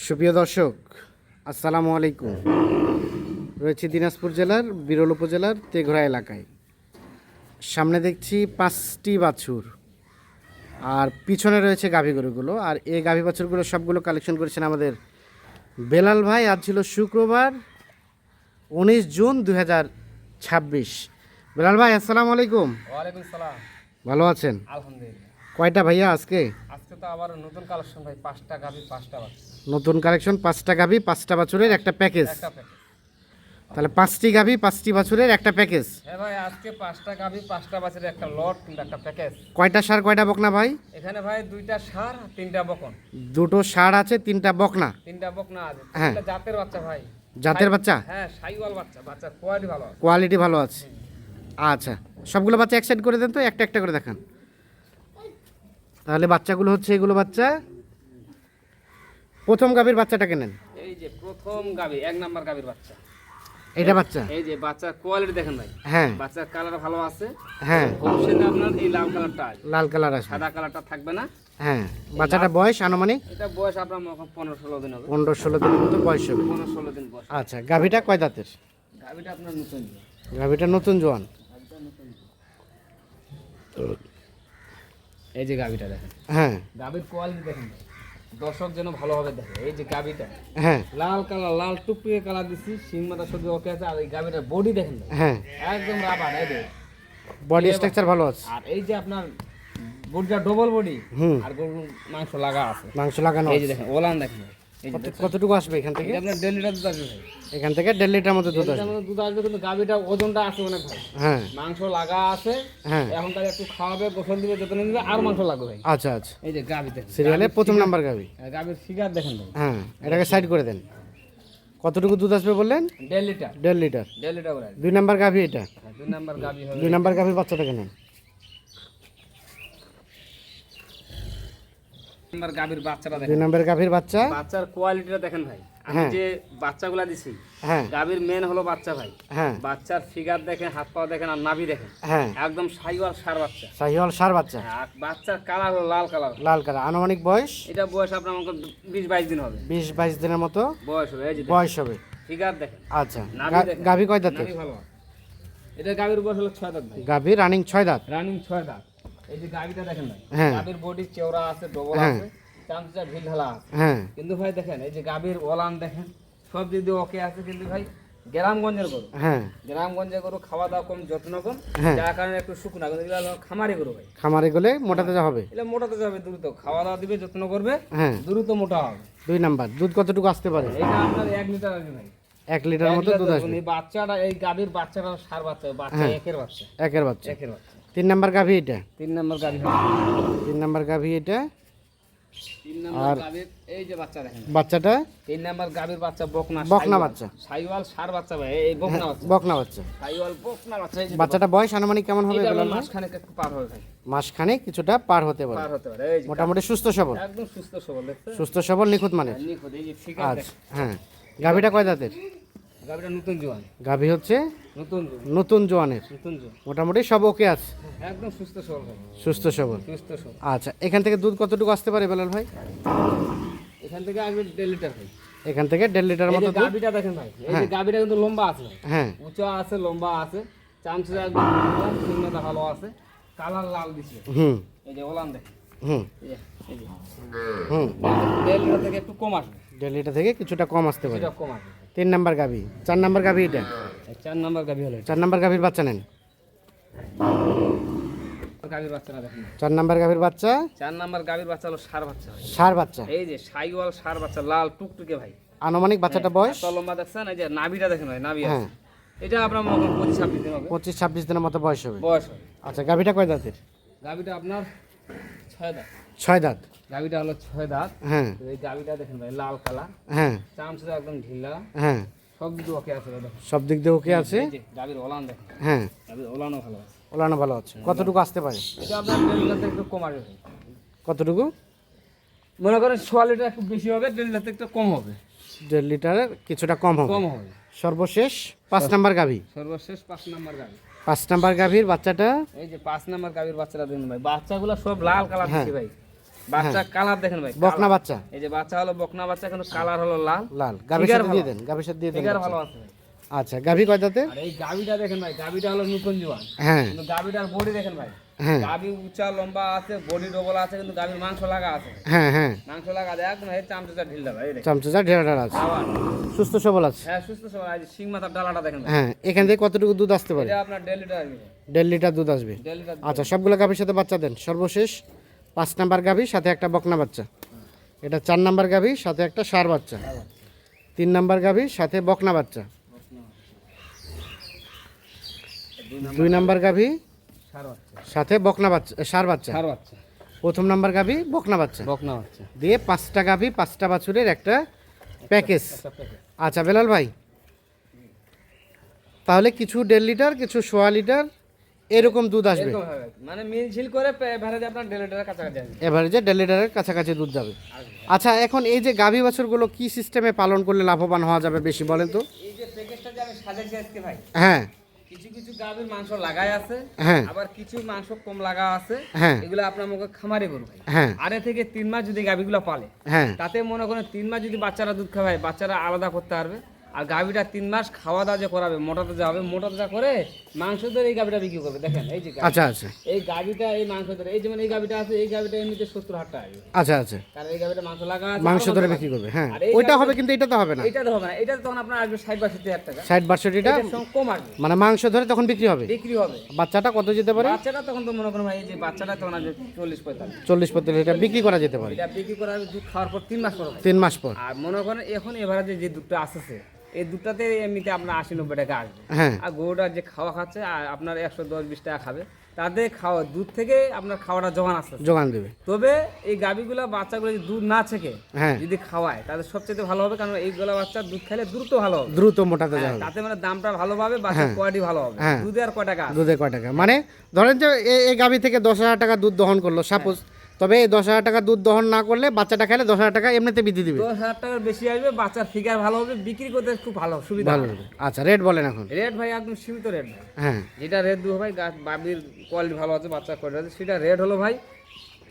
সুপ্রিয় দর্শক, আসসালামু আলাইকুম। রয়েছে দিনাজপুর জেলার বিরল উপজেলার তেঘরা এলাকায়। সামনে দেখছি 5টি বাছুর, আর পিছনে রয়েছে গাভী গরুগুলো। আর এই গাভী বাছুরগুলো সবগুলো কালেকশন করেছেন আমাদের বেলাল ভাই। আজ ছিল শুক্রবার 19 জুন 2026। বেলাল ভাই, আসসালামু আলাইকুম। ওয়ালাইকুম সালাম। ভালো আছেন? আলহামদুলিল্লাহ। কয়টা ভাইয়া আজকে? আজকে তো আবার নতুন কালেকশন ভাই, 5টা গাভী 5টা বাচ্চা। নতুন কালেকশন, 5টা গাভী 5টা বাছুরের একটা প্যাকেজ। একটা প্যাকেজ। তাহলে 5টি গাভী 5টি বাছুরের একটা প্যাকেজ। হ্যাঁ ভাই, আজকে 5টা গাভী 5টা বাচ্চার একটা লট কিংবা একটা প্যাকেজ। কয়টা ষাঁড় কয়টা বকনা ভাই? এখানে ভাই 2টা ষাঁড় 3টা বকন। দুটো ষাঁড় আছে, 3টা বকনা। 3টা বকনা আছে। হ্যাঁ। এটা জাতের বাচ্চা ভাই। জাতের বাচ্চা? হ্যাঁ, সাইওয়াল বাচ্চা। বাচ্চার কোয়ালিটি ভালো আছে। কোয়ালিটি ভালো আছে। আচ্ছা, সবগুলো বাচ্চা এক সাইড করে দেন তো, একটা একটা করে দেখান। তাহলে বাচ্চাগুলো হচ্ছে এগুলো বাচ্চা। প্রথম গাভীর বাচ্চাটাকে নেন। এই যে প্রথম গাভী, 1 নাম্বার গাভীর বাচ্চা। এটা বাচ্চা? এই যে বাচ্চার কোয়ালিটি দেখেন ভাই। হ্যাঁ বাচ্চার কালার ভালো আছে। হ্যাঁ, ভবিষ্যতে আপনার এই লাল কালারটা আসবে। লাল কালার আছে। সাদা কালারটা থাকবে না। হ্যাঁ, বাচ্চাটা বয়স আনুমানিক এটা বয়স আপনার 15-16 দিন হবে। 15-16 দিনের মতো বয়স হবে। 15-16 দিন বয়স। আচ্ছা, গাভীটা কয় দাঁতের? গাভীটা আপনার নতুন। গাভীটা নতুন জোয়ান। এই যে গাভীটা দেখেন। হ্যাঁ গাভীর কোয়ালিটি দেখেন ভাই। দর্শক যেন ভালোভাবে দেখে। এই যে গাভীটা হ্যাঁ লাল কালার, লাল টুকটুকে কালার দিছি, সিং মাথা শুধু ওকে আছে। আর এই গাভীটার বডি দেখেন ভাই, হ্যাঁ, একদম রাবার। এই যে বডি স্ট্রাকচার ভালো আছে। আর এই যে আপনার বডিটা ডবল বডি, হুম, আর গরুর মাংস লাগা আছে। মাংস লাগানো এই যে আছে। দেখেন ওলান দেখেন ভাই। এই যে দেখেন। কতটুকু আসবে এখান থেকে? এটা আপনার 1.5 লিটার দুধ আসবে ভাই। এখান থেকে 1.5 লিটার মতো দুধ 1.5 আসবে। লিটার মতো দুধ আসবে, কিন্তু গাভীটা ওজনটা আছে অনেক ভাই। হ্যাঁ মাংস লাগা আছে। হ্যাঁ, এখন তাকে একটু খাওয়াবে, গোসল দিবে, যত্ন নিবে, আর মাংস লাগবে ভাই। আচ্ছা আচ্ছা। এই যে গাভী দেখেন। সিরিয়ালে প্রথম নাম্বার গাভী। গাভীর ফিগার দেখেন ভাই। হ্যাঁ, এটাকে সাইড করে দেন। কতটুকু দুধ আসবে বললেন? 1.5 লিটার। 1.5 লিটার। 1.5 লিটার করে। 2 নাম্বার গাভী এটা। 2 নাম্বার গাভী হবে। 2 নাম্বার গাভীর বাচ্চাটাকে নেন। নাম্বার গাভীর বাচ্চাটা 2 দেখেন। নাম্বার গাভীর বাচ্চা। বাচ্চার কোয়ালিটিটা দেখেন ভাই। আমি হ্যাঁ। যে বাচ্চাগুলা দিছি, হ্যাঁ গাভীর মেন হলো বাচ্চা ভাই। হ্যাঁ বাচ্চার ফিগার দেখেন, হাত পা দেখেন, আর নাভি দেখেন, হ্যাঁ, একদম সাইওয়াল সার বাচ্চা। শাহিওয়াল ষাঁড় বাচ্চা। আর বাচ্চার কালার হলো লাল কালার। লাল কালার। আনুমানিক বয়স এটা বয়স আপনার আমাকে 20-22 দিন হবে 20-22 দিনের মতো বয়স হবে। এই যে বয়স হবে। ফিগার দেখেন, আচ্ছা, নাভি দেখেন। গাভী কয় দাঁতের? নাভি ভালো আছে। এটা গাভীর বয়স হলো 6 দাঁত ভাই। গাভী রানিং 6 দাঁত। রানিং 6 দাঁত। এই যে গাভীটা দেখেন ভাই। হ্যাঁ। গাভীর বডি চওড়া আছে, ডবল হ্যাঁ। আছে, চামচা ঢিল ঢালা আছে। হ্যাঁ কিন্তু ভাই দেখেন, এই যে গাভীর ওলান দেখেন, সব যদি ওকে আছে। কিন্তু ভাই গ্রামগঞ্জের গরু, হ্যাঁ, গ্রামগঞ্জের গরু খাওয়া দাওয়া কম, যত্ন কম, হ্যাঁ। যার কারণে একটু শুকনা। কিন্তু এগুলো হলো খামারি গরু ভাই। খামারে গেলে মোটাতে যা হবে। এটা মোটাতে যাবে দ্রুত, খাওয়া দাওয়া দিবে, যত্ন করবে, হ্যাঁ। দ্রুত মোটা হবে। 2 নাম্বার দুধ কতটুকু আসতে পারে? এটা আপনার 1 লিটার আসবে ভাই। 1 লিটার 1 মতো লিটার দুধ দুধ। আসবে। এই বাচ্চাটা, এই গাভীর বাচ্চাটা সার বাচ্চা, বাচ্চা হ্যাঁ। একের বাচ্চা। একের বাচ্চা। একের বাচ্চা। 3 নাম্বার গাভী এটা। 3 নাম্বার গাভী হবে। 3 নাম্বার গাভী এটা। 3 নাম্বার গাভীর এই যে বাচ্চা দেখেন। বাচ্চাটা 3 নাম্বার গাভীর বাচ্চা বকনা। বকনা বাচ্চা। সাইওয়াল সার বাচ্চা ভাই। এই বকনা বাচ্চা। বকনা বাচ্চা। সাইওয়াল বকনা বাচ্চা। এই যে বাচ্চাটা বয়স আনুমানিক কেমন হবে? এটা বলেন না। মাসখানেক একটু পার হবে ভাই। মাসখানেক কিছুটা পার হতে পারে। পার হতে পারে। এই যে মোটামুটি সুস্থ সবল। একদম সুস্থ সবল দেখতে। সুস্থ সবল, নিখুঁত মানের। নিখুঁত। এই যে ফিগার আচ্ছা, দেখেন। হ্যাঁ। গাভীটা কয় দাঁতের? গাভীটা নতুন জোয়ান। গাভী হচ্ছে নতুন জোয়ান। নতুন জোয়ানের। নতুন জোয়ান। মোটামুটি সব ওকে আছে, একদম সুস্থ সবল ভাই। সুস্থ সবল। সুস্থ সবল। আচ্ছা, এখান থেকে দুধ কতটুকু আসতে পারে বেলাল ভাই? এখান থেকে আসবে 1.5 লিটার ভাই। এখান থেকে 1.5 লিটার এই মতো যে দুধ। গাভীটা দেখেন ভাই। এই যে হ্যাঁ। গাভীটা কিন্তু লম্বা আছে ভাই। হ্যাঁ উঁচা আছে, লম্বা আছে, চামচা একদম সিংহটা ভালো আছে, কালার লাল দিছে। হুম এই যে ওলান দেখেন। হুম এই যে হুম 1.5 লিটার থেকে একটু কম আসবে। 1.5 লিটার থেকে কিছুটা কম আসতে পারে। সেটা কম আসবে। 3 নাম্বার গাভী। 4 নাম্বার গাভী এটা। 4 নাম্বার গাভী হলো এটা। 4 নাম্বার গাভীর বাচ্চা নেন। গাভীর বাচ্চাটা দেখেন। 4 নাম্বার গাভীর বাচ্চা। 4 নাম্বার গাভীর বাচ্চা হলো সার বাচ্চা ভাই। ষাঁড় বাচ্চা। এই যে সাইওয়াল সার বাচ্চা, লাল টুকটুকে ভাই। আনুমানিক বাচ্চাটা বয়স? এত লম্বা দেখছেন? এই যে নাভিটা দেখেন ভাই, নাভি হ্যাঁ, আছে। এটা আপনার মনে করেন 25-26 দিন হবে 25-26 দিনের মতো বয়স হবে। বয়স হবে। আচ্ছা, গাভীটা কয় দাঁতের? গাভীটা আপনার 6 দাঁত। 6 দাঁত। গাভীটা হলো 6 দাঁত। হ্যাঁ তো এই গাভীটা দেখেন ভাই, লাল কালার, হ্যাঁ চামচা একদম ঢিলা, হ্যাঁ, সব দিকে ওকে আছে ভাই দেখেন। সব দিক দিয়ে ওকে আছে। এই যে গাভীর ওলান দেখেন। হ্যাঁ, গাভীর ওলানও ভালো আছে। ওলানো ভালো আছে। কতটুকু আসতে পারে? এটা আপনার 1.5 লিটার থেকে একটু কম আসবে ভাই। কতটুকু? মনে করেন 6 লিটার একটু বেশি হবে, 1.5 লিটার থেকে একটু কম হবে। 1.5 লিটারের কিছুটা কম হবে। কম হবে। সর্বশেষ 5 নাম্বার গাভী। সর্বশেষ 5 নাম্বার গাভী। 5 নাম্বার গাভীর বাচ্চাটা। এই যে 5 নাম্বার গাভীর বাচ্চাটা দেখুন ভাই, বাচ্চাগুলো সব লাল কালার হ্যাঁ। দিচ্ছে ভাই। বাচ্চা কালার দেখেন ভাই, বকনা বাচ্চা, এই যে বাচ্চা হলো বকনা বাচ্চা, কিন্তু কালার হলো লাল। লাল। গাভীর ফিগার সাথে ভালো। দিয়ে দেন, গাভীর সাথে দিয়ে দেন। ফিগার ভালো আছে ভাই। আচ্ছা, গাভী কয় দাঁতে? আর এই গাবিটা দেখেন ভাই, গাবিটা হলো নতুন জোয়ান, হ্যাঁ কিন্তু গাবিটার বডি দেখেন ভাই, হ্যাঁ গাবি উঁচা লম্বা আছে, বডি ডবল আছে, কিন্তু গাবির মাংস লাগা আছে, হ্যাঁ হ্যাঁ, মাংস লাগা আছে একদম, এই চামচা ঢিলটা ভাই, এই দেখেন। চামচা ঢেড়াঢাড়া আছে, আবার সুস্থ সবল আছে। হ্যাঁ সুস্থ সবল আছে, সিং মাথার ডালাটা দেখেন ভাই, হ্যাঁ, এখান থেকে কতটুকু দুধ আসতে পারে? এটা আপনার 1.5 লিটার আসবে, 1.5 লিটার দুধ আসবে। 1.5 লিটার। আচ্ছা, সবগুলো গাভীর সাথে বাচ্চা দেন। সর্বশেষ 5 নাম্বার গাভী, সাথে একটা বকনা বাচ্চা। এটা 4 নাম্বার গাভী, সাথে একটা ষাঁড় বাচ্চা। 3 নাম্বার গাভী, সাথে বকনা বাচ্চা। 2 নাম্বার গাভী, সার বাচ্চা, সাথে বকনা বাচ্চা, ষাঁড় বাচ্চা। সার বাচ্চা, প্রথম নাম্বার গাভী বকনা বাচ্চা বকনা বাচ্চা, দিয়ে 5টা গাভী 5টা বাছুরের একটা প্যাকেজ। একটা প্যাকেট। আচ্ছা বেলাল ভাই, তাহলে কিছু 1.5 লিটার, কিছু 1.5 লিটার এরকম দুধ আসবে, এরকম হবে, মানে মিল করে এভারেজে আপনার 1.5 লিটারের কাছাকাছি আসবে। এভারেজে 1.5 লিটারের কাছাকাছি দুধ যাবে। আচ্ছা, এখন এই যে গাভী বাছুরগুলো কি সিস্টেমে পালন করলে লাভবান হওয়া যাবে বেশি বলেন তো? এই যে প্যাকেজটা যে আমি সাজাইছি আজকে ভাই, হ্যাঁ কিছু কিছু গাভীর মাংস লাগাই আছে, হ্যাঁ আবার কিছু মাংস কম লাগা আছে, হ্যাঁ এগুলো আপনার মুখে খামারে গরু ভাই। হ্যাঁ আরে থেকে 3 মাস যদি গাভীগুলো পালে, হ্যাঁ তাতে মনে করেন 3 মাস যদি বাচ্চারা দুধ খাওয়ায়, বাচ্চারা আলাদা করতে পারবে। আর গাভীটা 3 মাস খাওয়া দাওয়া যে করাবে, মোটা তাজা হবে, মোটা তাজা করে মাংস ধরে এই গাভীটা বিক্রি করবে। দেখেন এই যে গাভী, আচ্ছা আচ্ছা এই গাভীটা এই মাংস ধরে, এই যেমন এই গাভীটা আছে, এই গাভীটা এমনিতে 70 টাকা আসবে, আচ্ছা আচ্ছা, কারণ এই গাভীটা মাংস লাগা আছে, মাংস আলাদা ধরে করে। বিক্রি করবে। হ্যাঁ, আর এই ওইটা হবে, গাভীটা- কিন্তু এটা তো হবে না। এটা তো হবে না, এটা তখন আপনার আসবে 60-62 টাকা, 60-62টা এটার সঙ্গে কম আসবে, মানে মাংস ধরে তখন বিক্রি হবে। বিক্রি হবে। বাচ্চাটা কত যেতে পারে? বাচ্চাটা তখন তো মনে করেন ভাই, এই যে বাচ্চাটা তখন আসবে 40-45, 40-45 লিটার বিক্রি করা যেতে পারে এটা বিক্রি করার দুধ খাওয়ার পর 3 মাস পর ভাই। 3 মাস পর। আর মনে করেন এখন এভারেজে যে দুধটা আসছে, এই দুধটাতে এমনিতে আপনার 80-90 টাকা আসবে। হ্যাঁ আর গরুটা যে খাওয়া খাচ্ছে, আর আপনার 110-20 টাকা খাবে, তাদের খাওয়া দুধ থেকে আপনার খাওয়াটা জোগান আসছে। যোগান দেবে। তবে এই গাভীগুলো বাচ্চাগুলো যদি দুধ না ছেকে হ্যাঁ, যদি খাওয়ায়, তাদের সবচেয়ে ভালো হবে, কারণ এইগুলো বাচ্চা দুধ খেলে দ্রুত ভালো হবে। দ্রুত মোটাতে হ্যাঁ, যাবে। তাতে মানে দামটা ভালো পাবে, বাচ্চার কোয়ালিটি ভালো হবে। হ্যাঁ। দুধে আর কয় টাকা? দুধে কয় টাকা? মানে ধরেন যে এই গাভী থেকে 10,000 টাকা দুধ দহন করলো সাপোজ, তবে এই 10,000 টাকা দুধ দহন না করলে বাচ্চাটা খেলে 10,000 টাকা এমনিতে বৃদ্ধি দিবে। 10,000 টাকার বেশি আসবে, বাচ্চার ফিগার ভালো হবে, বিক্রি করতে খুব ভালো সুবিধা ভালো হবে। হবে। আচ্ছা, রেট বলেন এখন। রেট ভাই একদম সীমিত রেট ভাই, হ্যাঁ, যেটা রেট দেবো ভাই, বাবির কোয়ালিটি ভালো আছে, বাচ্চার কোয়ালিটি আছে, সেটা রেট হলো ভাই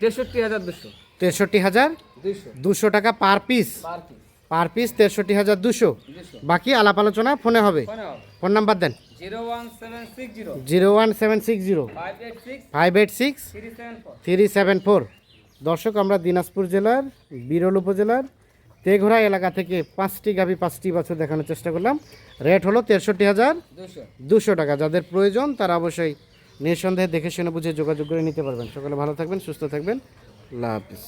63,200, 63,200 টাকা per piece. Per piece, per piece 63,200। 200 বাকি আলাপ আলোচনা ফোনে হবে। ফোনে হবে। ফোন নাম্বার দেন। 01760 01760 586 586 374। 374। দর্শক, আমরা দিনাজপুর জেলার বিরল উপজেলার তেঘরা এলাকা থেকে 5টি গাভী 5টি বছর দেখানোর চেষ্টা করলাম। রেট হলো 63,200 টাকা। যাদের প্রয়োজন তারা অবশ্যই নিঃসন্দেহে দেখে শুনে বুঝে যোগাযোগ করে নিতে পারবেন। সকলে ভালো থাকবেন, সুস্থ থাকবেন। আল্লাহ হাফিজ।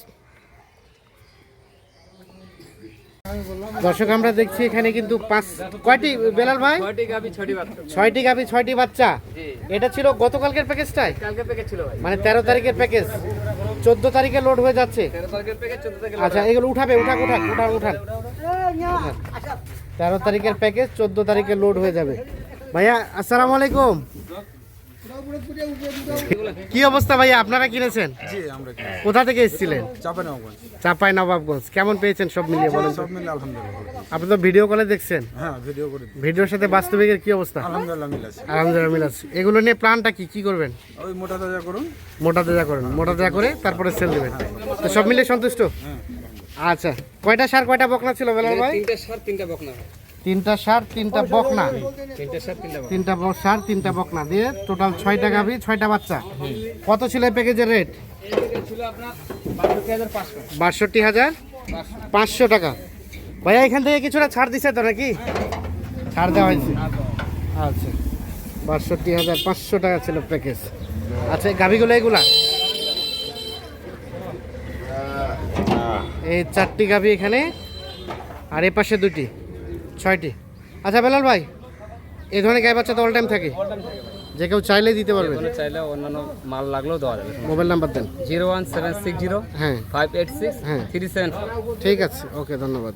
দর্শক, আমরা দেখছি এখানে কিন্তু কয়টি বেলাল ভাই? 6টি গাভী 6টি বাচ্চা। 6টি গাভী 6টি বাচ্চা। জি, এটা ছিল গতকালকের প্যাকেজটাই, কালকে প্যাকেজ ছিল ভাই, মানে 13 তারিখের প্যাকেজ। 14 তারিখে লোড হয়ে যাচ্ছে। 13 তারিখের প্যাকেজ, 14 তারিখে আচ্ছা, এগুলো উঠাবে, উঠান 13 তারিখের প্যাকেজ 14 তারিখে লোড হয়ে যাবে। ভাইয়া আসসালামু আলাইকুম। কি অবস্থা ভাইয়া, আপনারা কিনেছেন? জি, আমরা কিনেছি। কোথা থেকে এসেছিলেন? চাঁপাইনবাবগঞ্জ। চাপাই নবাবগঞ্জ। কেমন পেয়েছেন সব মিলিয়ে বলেন তো? সব মিলে আলহামদুলিল্লাহ। আপনি তো ভিডিও কলে দেখছেন, হ্যাঁ, ভিডিও করে দিই। ভিডিওর সাথে বাস্তবিকের কি অবস্থা? আলহামদুলিল্লাহ মিল আছে। আলহামদুলিল্লাহ মিল আছে। এগুলো নিয়ে প্ল্যানটা কি করবেন? ওই মোটা তাজা করুন। মোটা তাজা করেন, মোটা তাজা করে তারপরে সেল দেবেন। তো সব মিলিয়ে সন্তুষ্ট? আচ্ছা, কয়টা সার কয়টা বকনা ছিল বেলাল ভাই? 3টা সার 3টা বকনা ভাই, 3টা সার 3টা বকনা। 3টা সার 3টা বকনা। 3টা সার 3টা বকনা দিয়ে টোটাল 6টা গাভী 6টা বাচ্চা। কত ছিল এই প্যাকেজের রেট? এই প্যাকেজ ছিল আপনার 62,500। 62,500 টাকা। ভাইয়া এখান থেকে কিছুটা ছাড় দিছে তো নাকি? ছাড় দেওয়া হয়েছে। আচ্ছা, 62,500 টাকা ছিল প্যাকেজ। আচ্ছা, এই গাভীগুলো এগুলা এই 4টি গাভী এখানে, আর এ পাশে 2টি, 6টি। আচ্ছা বেলাল ভাই, এই ধরনের গাই বাচ্চা তো অল টাইম থাকে, যে কেউ চাইলেই দিতে পারবে? কোনো চাইলে অন্যান্য মাল লাগলেও দেওয়া যাবে। মোবাইল নাম্বার দেন। 01760 হ্যাঁ 586 হ্যাঁ 374। ঠিক আছে, ওকে, ধন্যবাদ।